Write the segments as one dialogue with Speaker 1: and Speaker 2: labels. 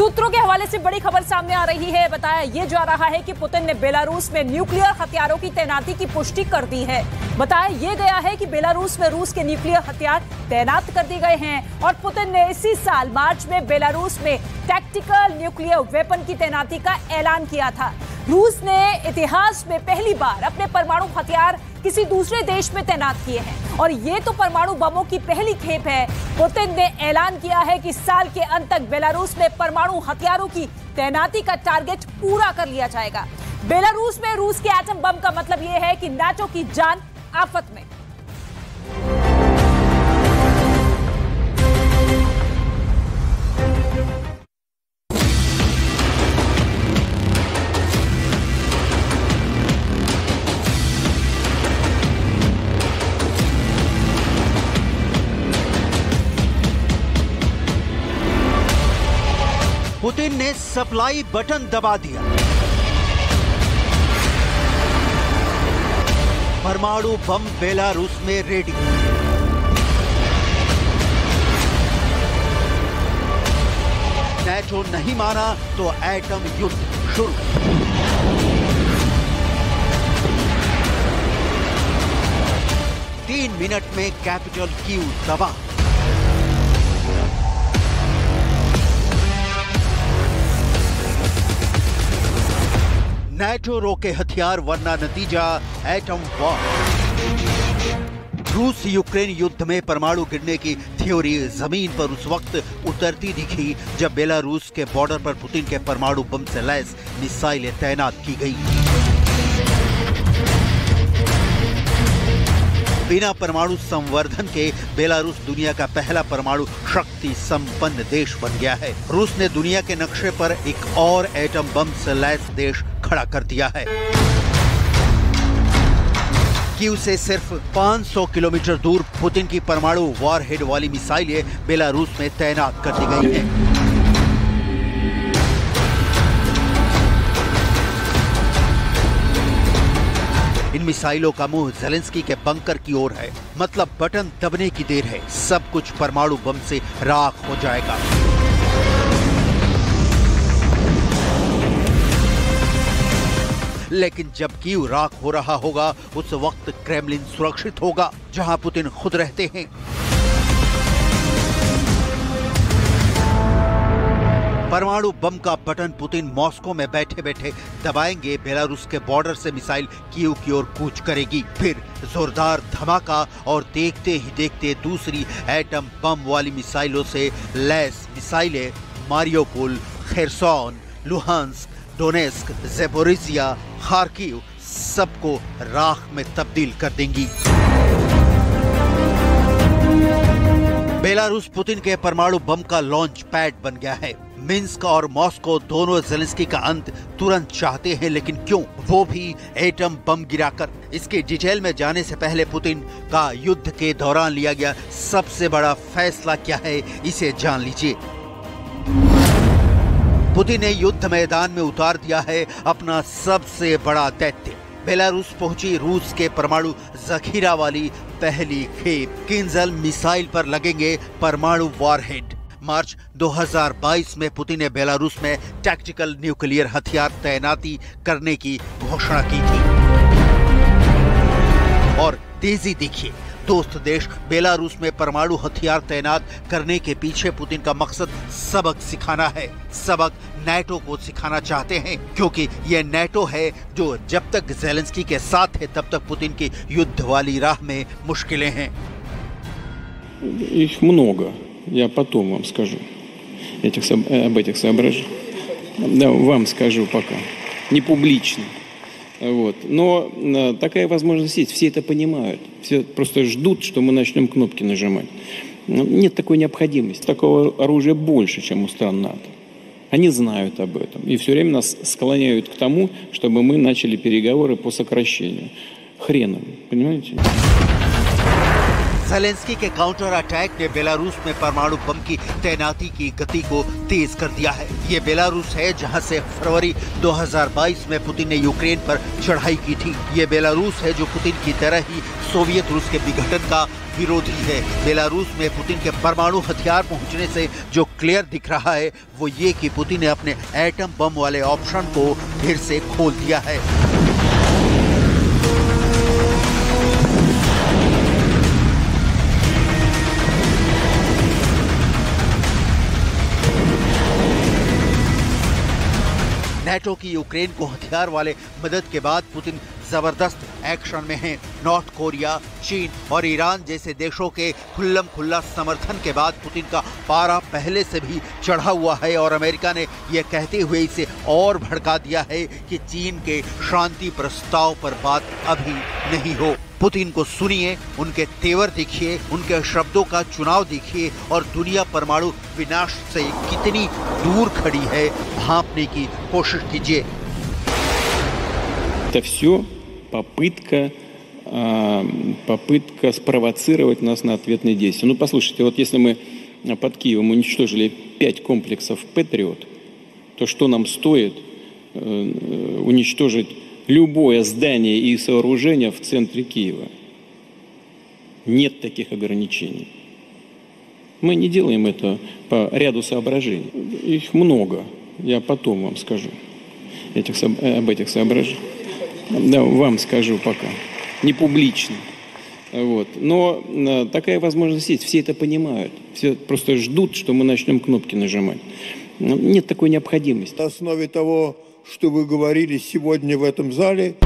Speaker 1: सूत्रों के हवाले से बड़ी खबर सामने आ रही है। बताया ये जा रहा है कि पुतिन ने बेलारूस में न्यूक्लियर हथियारों की तैनाती की पुष्टि कर दी है। बताया ये गया है कि बेलारूस में रूस के न्यूक्लियर हथियार तैनात कर दिए गए हैं और पुतिन ने इसी साल मार्च में बेलारूस में टैक्टिकल न्यूक्लियर वेपन की तैनाती का ऐलान किया था। रूस ने इतिहास में पहली बार अपने परमाणु हथियार किसी दूसरे देश में तैनात किए हैं और ये तो परमाणु बमों की पहली खेप है। पुतिन ने ऐलान किया है कि साल के अंत तक बेलारूस में परमाणु हथियारों की तैनाती का टारगेट पूरा कर लिया जाएगा। बेलारूस में रूस के एटम बम का मतलब यह है कि नाटो की जान आफत में।
Speaker 2: पुतिन ने सप्लाई बटन दबा दिया। परमाणु बम बेलारूस में रेडी। नाटो नहीं माना तो एटम युद्ध शुरू। तीन मिनट में कैपिटल कीव दबा। नाटो रोके हथियार वरना नतीजा एटम वॉर। रूस यूक्रेन युद्ध में परमाणु गिरने की थ्योरी जमीन पर उस वक्त उतरती दिखी जब बेलारूस के बॉर्डर पर पुतिन के परमाणु बम से लैस मिसाइलें तैनात की गई। बिना परमाणु संवर्धन के बेलारूस दुनिया का पहला परमाणु शक्ति संपन्न देश बन गया है। रूस ने दुनिया के नक्शे पर एक और एटम बम से लैस देश खड़ा कर दिया है। कीव से सिर्फ 500 किलोमीटर दूर पुतिन की परमाणु वॉरहेड वाली मिसाइलें बेलारूस में तैनात कर दी गई हैं। इन मिसाइलों का मुंह ज़ेलेंस्की के बंकर की ओर है। मतलब बटन दबने की देर है, सब कुछ परमाणु बम से राख हो जाएगा। लेकिन जब कीव राख हो रहा होगा उस वक्त क्रेमलिन सुरक्षित होगा जहां पुतिन खुद रहते हैं। परमाणु बम का बटन पुतिन मॉस्को में बैठे बैठे दबाएंगे। बेलारूस के बॉर्डर से मिसाइल कीव की ओर कूच करेगी। फिर जोरदार धमाका और देखते ही देखते दूसरी एटम बम वाली मिसाइलों से लैस मिसाइलें Mariupol, Kherson, Luhansk, Donetsk, Zaporizhzhia, Kharkiv सबको राख में तब्दील कर देंगी। बेलारूस पुतिन के परमाणु बम का लॉन्च पैड बन गया है। मिन्स्क और मॉस्को दोनों ज़ेलेंस्की का अंत तुरंत चाहते हैं, लेकिन क्यों? वो भी एटम बम गिराकर। इसके डिटेल में जाने से पहले पुतिन का युद्ध के दौरान लिया गया सबसे बड़ा फैसला क्या है, इसे जान लीजिए। पुतिन ने युद्ध मैदान में उतार दिया है अपना सबसे बड़ा दैत्य। बेलारूस पहुंची रूस के परमाणु जखीरा वाली पहली खेप। किंजल मिसाइल पर लगेंगे परमाणु वॉरहेड। मार्च 2022 में पुतिन ने बेलारूस में टैक्टिकल न्यूक्लियर हथियार तैनाती करने की घोषणा की थी। और तेजी देखिए, दोस्त देश बेलारूस में परमाणु हथियार तैनात करने के पीछे पुतिन का मकसद सबक सिखाना है। सबक नाटो को सिखाना चाहते हैं, क्योंकि ये नाटो है जो जब तक ज़ेलेंस्की के साथ है तब तक पुतिन की युद्ध वाली राह में मुश्किलें हैं।
Speaker 3: Их много. Я потом вам скажу об этих соображениях. Да, вам скажу пока. Не публично. Вот. Но такая возможность есть. Все это понимают. Все просто ждут, что мы начнем кнопки нажимать. Нет такой необходимости. Такого оружия больше, чем у стран НАТО. Они знают об этом. И все время нас склоняют к тому, чтобы мы начали переговоры по сокращению. Хреном. Понимаете?
Speaker 2: ज़ेलेंस्की के काउंटर अटैक ने बेलारूस में परमाणु बम की तैनाती की गति को तेज कर दिया है। ये बेलारूस है जहां से फरवरी 2022 में पुतिन ने यूक्रेन पर चढ़ाई की थी। ये बेलारूस है जो पुतिन की तरह ही सोवियत रूस के विघटन का विरोधी है। बेलारूस में पुतिन के परमाणु हथियार पहुंचने से जो क्लियर दिख रहा है वो ये कि पुतिन ने अपने एटम बम वाले ऑप्शन को फिर से खोल दिया है। नेटो की यूक्रेन को हथियार वाले मदद के बाद पुतिन जबरदस्त एक्शन में हैं। नॉर्थ कोरिया, चीन और ईरान जैसे देशों के खुल्लम खुल्ला समर्थन के बाद पुतिन का पारा पहले से भी चढ़ा हुआ है और अमेरिका ने यह कहते हुए इसे और भड़का दिया है कि चीन के शांति प्रस्ताव पर बात अभी नहीं हो। पुतिन को सुनिए, उनके तेवर देखिए, उनके शब्दों का चुनाव देखिए और दुनिया परमाणु विनाश से कितनी दूर खड़ी है भांपने की कोशिश कीजिए।
Speaker 3: Это все попытка спровоцировать нас на ответные действия. Ну, послушайте, вот если мы под Киевом уничтожили 5 комплексов «Патриот», то что нам стоит уничтожить любое здание и сооружение в центре Киева? Нет таких ограничений. Мы не делаем это по ряду соображений. Их много, я потом вам скажу об этих соображениях. Да, вам скажу пока, не публично. Вот. Но такая возможность есть, все это понимают. Все просто ждут, что мы начнем кнопки нажимать. Нет такой необходимости.
Speaker 4: На основе того, что вы говорили сегодня в этом зале.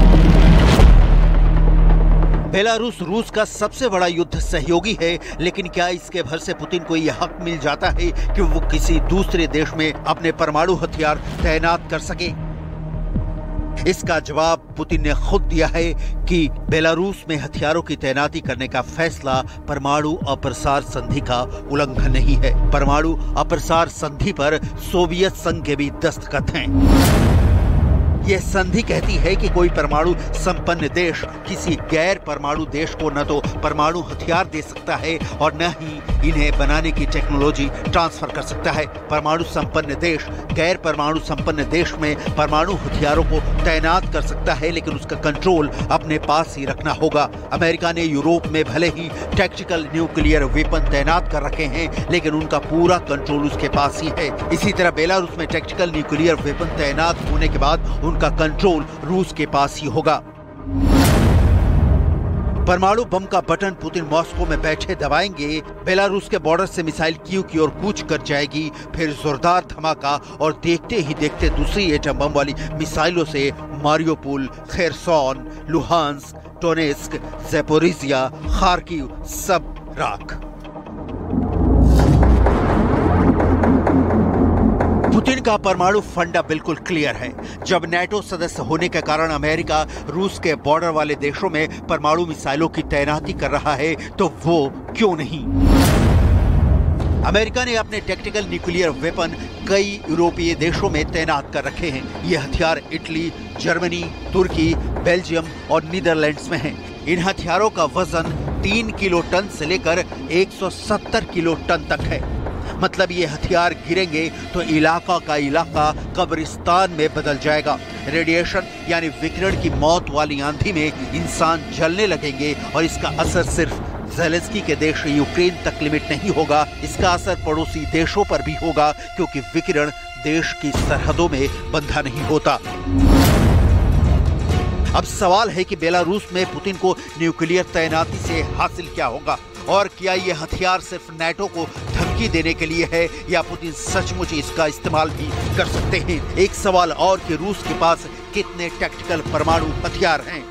Speaker 2: बेलारूस रूस का सबसे बड़ा युद्ध सहयोगी है, लेकिन क्या इसके भर से पुतिन को यह हक मिल जाता है कि वो किसी दूसरे देश में अपने परमाणु हथियार तैनात कर सके? इसका जवाब पुतिन ने खुद दिया है कि बेलारूस में हथियारों की तैनाती करने का फैसला परमाणु अप्रसार संधि का उल्लंघन नहीं है। परमाणु अप्रसार संधि पर सोवियत संघ के भी दस्तखत हैं। यह संधि कहती है कि कोई परमाणु संपन्न देश किसी गैर परमाणु देश को न तो परमाणु हथियार दे सकता है और न ही इन्हें बनाने की टेक्नोलॉजी ट्रांसफर कर सकता है। परमाणु संपन्न देश गैर परमाणु संपन्न देश में परमाणु हथियारों को तैनात कर सकता है, लेकिन उसका कंट्रोल अपने पास ही रखना होगा। अमेरिका ने यूरोप में भले ही टैक्टिकल न्यूक्लियर वेपन तैनात कर रखे हैं, लेकिन उनका पूरा कंट्रोल उसके पास ही है। इसी तरह बेलारूस में टैक्टिकल न्यूक्लियर वेपन तैनात होने के बाद उनका कंट्रोल रूस के पास ही होगा। परमाणु बम का बटन पुतिन मॉस्को में बैठे दबाएंगे, बेलारूस के बॉर्डर से मिसाइल कीव की ओर कूच कर जाएगी, फिर जोरदार धमाका और देखते ही देखते दूसरी एटम बम वाली मिसाइलों से Mariupol, Kherson, Luhansk, Donetsk, Zaporizhzhia, Kharkiv सब राख। पुतिन का परमाणु फंडा बिल्कुल क्लियर है। जब नेटो सदस्य होने के कारण अमेरिका रूस के बॉर्डर वाले देशों में परमाणु मिसाइलों की तैनाती कर रहा है, तो वो क्यों नहीं? अमेरिका ने अपने टैक्टिकल न्यूक्लियर वेपन कई यूरोपीय देशों में तैनात कर रखे हैं। ये हथियार इटली, जर्मनी, तुर्की, बेल्जियम और नीदरलैंड्स में हैं। इन हथियारों का वजन 3 किलो टन से लेकर 170 किलो टन तक है। मतलब ये हथियार गिरेंगे तो इलाका का इलाका कब्रिस्तान में बदल जाएगा। रेडिएशन यानी विकिरण की मौत वाली आंधी में इंसान जलने लगेंगे और इसका असर सिर्फ ज़ेलेंस्की के देश यूक्रेन तक लिमिट नहीं होगा, इसका असर पड़ोसी देशों पर भी होगा, क्योंकि विकिरण देश की सरहदों में बंधा नहीं होता। अब सवाल है कि बेलारूस में पुतिन को न्यूक्लियर तैनाती से हासिल क्या होगा, और क्या ये हथियार सिर्फ नेटो को धमकी देने के लिए है या पुतिन सचमुच इसका इस्तेमाल भी कर सकते हैं? एक सवाल और कि रूस के पास कितने टैक्टिकल परमाणु हथियार हैं?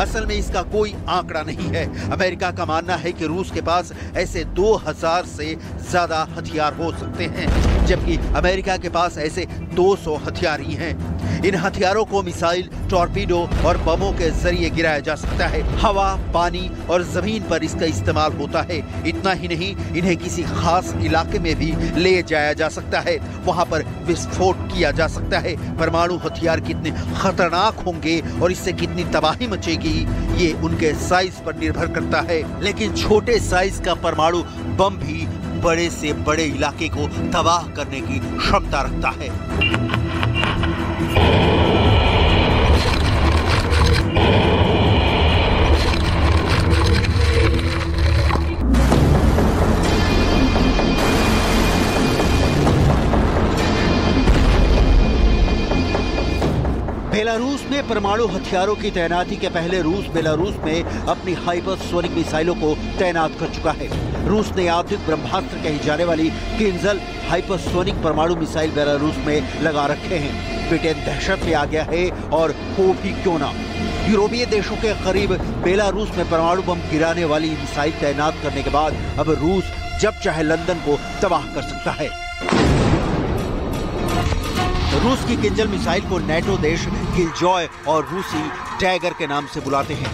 Speaker 2: असल में इसका कोई आंकड़ा नहीं है। अमेरिका का मानना है कि रूस के पास ऐसे 2000 से ज्यादा हथियार हो सकते हैं, जबकि अमेरिका के पास ऐसे 200 हथियार ही हैं। इन हथियारों को मिसाइल, टॉर्पीडो और बमों के जरिए गिराया जा सकता है। हवा, पानी और जमीन पर इसका इस्तेमाल होता है। इतना ही नहीं, इन्हें किसी खास इलाके में भी ले जाया जा सकता है, वहां पर विस्फोट किया जा सकता है। परमाणु हथियार कितने खतरनाक होंगे और इससे कितनी तबाही मचेगी, ये उनके साइज पर निर्भर करता है। लेकिन छोटे साइज का परमाणु बम भी बड़े से बड़े इलाके को तबाह करने की क्षमता रखता है। बेलारूस में परमाणु हथियारों की तैनाती के पहले रूस बेलारूस में अपनी हाइपरसोनिक मिसाइलों को तैनात कर चुका है। रूस ने आधुनिक ब्रह्मास्त्र कही जाने वाली किंजल हाइपरसोनिक परमाणु मिसाइल बेलारूस में लगा रखे हैं। ब्रिटेन दहशत में आ गया है और हो भी क्यों ना। यूरोपीय देशों के करीब बेलारूस में परमाणु बम गिराने वाली मिसाइल तैनात करने के बाद अब रूस जब चाहे लंदन को तबाह कर सकता है। रूस की किंजल मिसाइल को नेटो देश किलजॉय और रूसी टैगर के नाम से बुलाते हैं।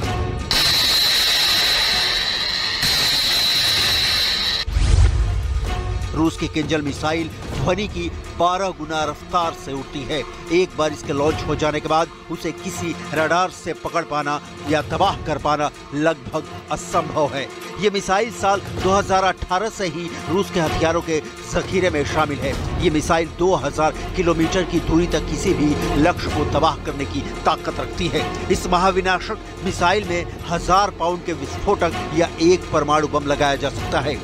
Speaker 2: रूस की किंजल मिसाइल ध्वनि की 12 गुना रफ्तार से उड़ती है। एक बार इसके लॉन्च हो जाने के बाद उसे किसी रडार से पकड़ पाना या तबाह कर पाना लगभग असंभव है। ये मिसाइल साल 2018 से ही रूस के हथियारों के जखीरे में शामिल है। ये मिसाइल 2000 किलोमीटर की दूरी तक किसी भी लक्ष्य को तबाह करने की ताकत रखती है। इस महाविनाशक मिसाइल में 1000 पाउंड के विस्फोटक या एक परमाणु बम लगाया जा सकता है।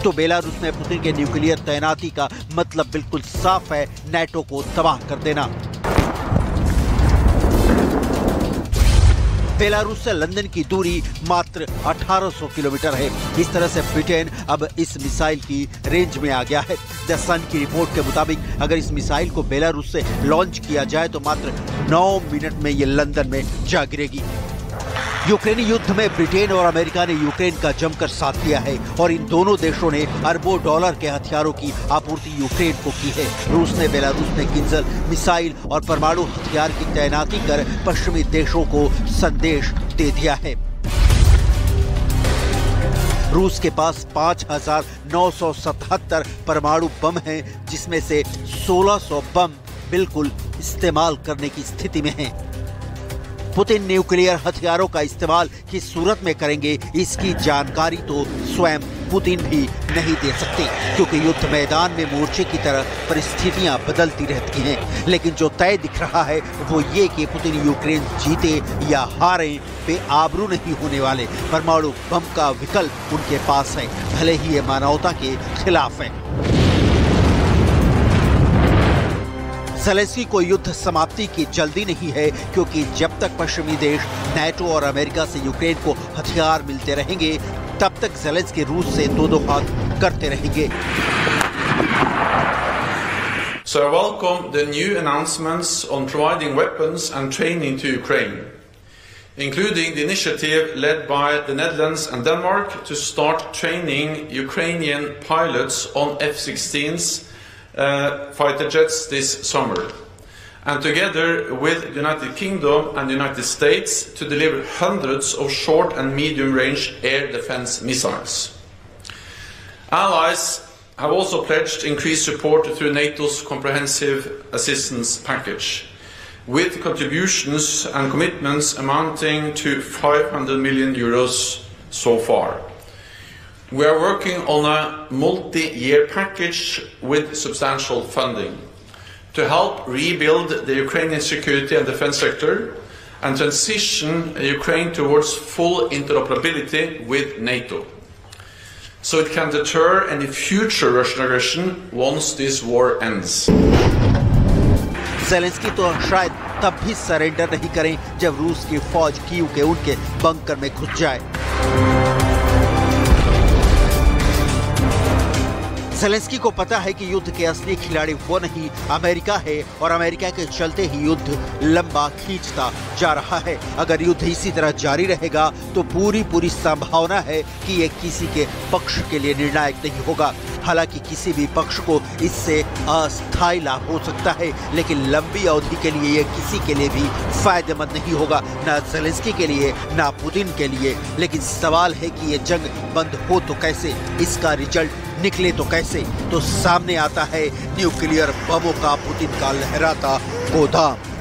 Speaker 2: तो बेलारूस में पुतिन के न्यूक्लियर तैनाती का मतलब बिल्कुल साफ है, नेटो को तबाह कर देना। बेलारूस से लंदन की दूरी मात्र 1800 किलोमीटर है। इस तरह से ब्रिटेन अब इस मिसाइल की रेंज में आ गया है। द सन की रिपोर्ट के मुताबिक अगर इस मिसाइल को बेलारूस से लॉन्च किया जाए तो मात्र 9 मिनट में ये लंदन में जा गिरेगी। यूक्रेनी युद्ध में ब्रिटेन और अमेरिका ने यूक्रेन का जमकर साथ दिया है और इन दोनों देशों ने अरबों डॉलर के हथियारों की आपूर्ति यूक्रेन को की है। रूस ने बेलारूस में किंजल मिसाइल और परमाणु हथियार की तैनाती कर पश्चिमी देशों को संदेश दे दिया है। रूस के पास 5977 परमाणु बम हैं, जिसमें से 1600 बम बिल्कुल इस्तेमाल करने की स्थिति में हैं। पुतिन न्यूक्लियर हथियारों का इस्तेमाल किस सूरत में करेंगे, इसकी जानकारी तो स्वयं पुतिन भी नहीं दे सकते, क्योंकि युद्ध मैदान में मोर्चे की तरह परिस्थितियां बदलती रहती हैं। लेकिन जो तय दिख रहा है वो ये कि पुतिन यूक्रेन जीते या हारे वे आबरू नहीं होने वाले। परमाणु बम का विकल्प उनके पास है, भले ही ये मानवता के खिलाफ है। ज़ेलेंस्की को युद्ध समाप्ति की जल्दी नहीं है, क्योंकि जब तक पश्चिमी देश नेटो और अमेरिका से यूक्रेन को हथियार मिलते रहेंगे तब तक ज़ेलेंस्की रूस से दो हाथ करते रहेंगे।
Speaker 5: So I welcome the new announcements on providing weapons and training to Ukraine, including the initiative led by the Netherlands and Denmark to start training Ukrainian pilots on F-16s fighter jets this summer, and together with the United Kingdom and the United States to deliver hundreds of short and medium-range air defense missiles. Allies have also pledged increased support through NATO's comprehensive assistance package, with contributions and commitments amounting to 500 million euros so far. We are working on a multi-year package with substantial funding to help rebuild the Ukrainian security and defense sector and transition Ukraine towards full interoperability with NATO, so it can deter any future Russian aggression once this war ends.
Speaker 2: Zelensky तो शायद तब भी surrender नहीं करें जब रूस की फौज कीव के उनके बंकर में घुस जाए। ज़ेलेंस्की को पता है कि युद्ध के असली खिलाड़ी वो नहीं अमेरिका है और अमेरिका के चलते ही युद्ध लंबा खींचता जा रहा है। अगर युद्ध इसी तरह जारी रहेगा तो पूरी संभावना है कि ये किसी के पक्ष के लिए निर्णायक नहीं होगा। हालांकि किसी भी पक्ष को इससे अस्थायी लाभ हो सकता है, लेकिन लंबी अवधि के लिए ये किसी के लिए भी फायदेमंद नहीं होगा, ना ज़ेलेंस्की के लिए ना पुतिन के लिए। लेकिन सवाल है कि ये जंग बंद हो तो कैसे, इसका रिजल्ट निकले तो कैसे। तो सामने आता है न्यूक्लियर बमों का पुतिन का लहराता गोदाम।